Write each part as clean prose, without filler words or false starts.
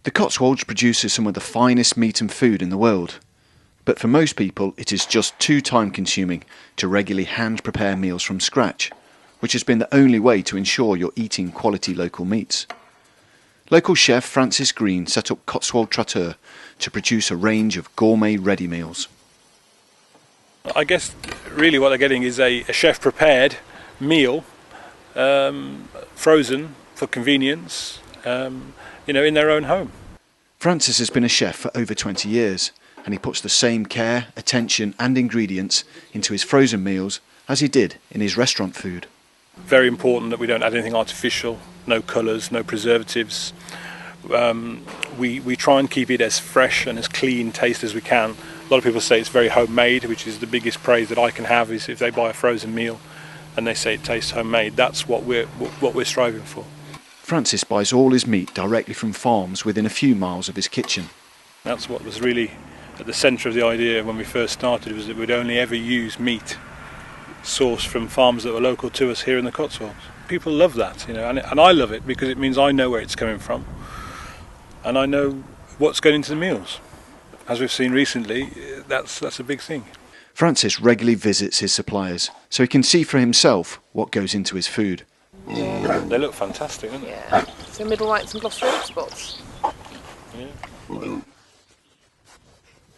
The Cotswolds produces some of the finest meat and food in the world, but for most people it is just too time consuming to regularly hand prepare meals from scratch, which has been the only way to ensure you're eating quality local meats. Local chef Francis Green set up Cotswold Traiteur to produce a range of gourmet ready meals. I guess really what they're getting is a chef prepared meal, frozen for convenience, in their own home. Francis has been a chef for over 20 years, and he puts the same care, attention and ingredients into his frozen meals as he did in his restaurant food. Very important that we don't add anything artificial, no colours, no preservatives. We try and keep it as fresh and as clean taste as we can. A lot of people say it's very homemade, which is the biggest praise that I can have, is if they buy a frozen meal and they say it tastes homemade. That's what we're striving for. Francis buys all his meat directly from farms within a few miles of his kitchen. That's what was really at the centre of the idea when we first started, was that we'd only ever use meat sourced from farms that were local to us here in the Cotswolds. People love that, and I love it because it means I know where it's coming from and I know what's going into the meals. As we've seen recently, that's a big thing. Francis regularly visits his suppliers so he can see for himself what goes into his food. They look fantastic, don't they? Yeah. So middle whites and Gloucester oak spots. Yeah.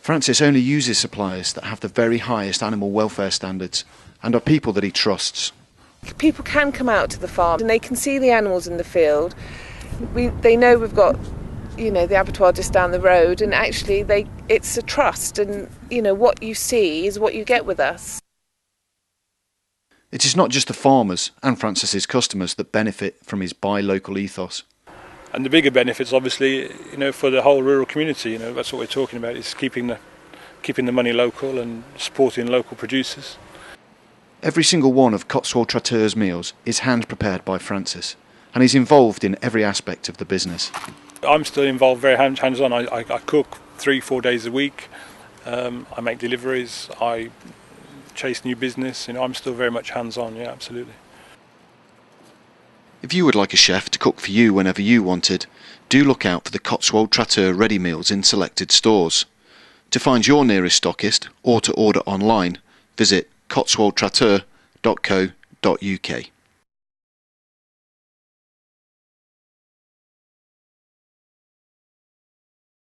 Francis only uses suppliers that have the very highest animal welfare standards and are people that he trusts. People can come out to the farm and they can see the animals in the field. They know we've got, the abattoir just down the road, and actually it's a trust, and what you see is what you get with us. It is not just the farmers and Francis's customers that benefit from his buy local ethos. And the bigger benefits, obviously, for the whole rural community. That's what we're talking about, is keeping the money local and supporting local producers. Every single one of Cotswold Traiteur's meals is hand prepared by Francis, and he's involved in every aspect of the business. I'm still involved very hands-on. I cook 3-4 days a week. I make deliveries. I chase new business. I'm still very much hands-on. Yeah, absolutely. If you would like a chef to cook for you whenever you wanted, do look out for the Cotswold Traiteur ready meals in selected stores. To find your nearest stockist or to order online, visit cotswoldtraiteur.co.uk.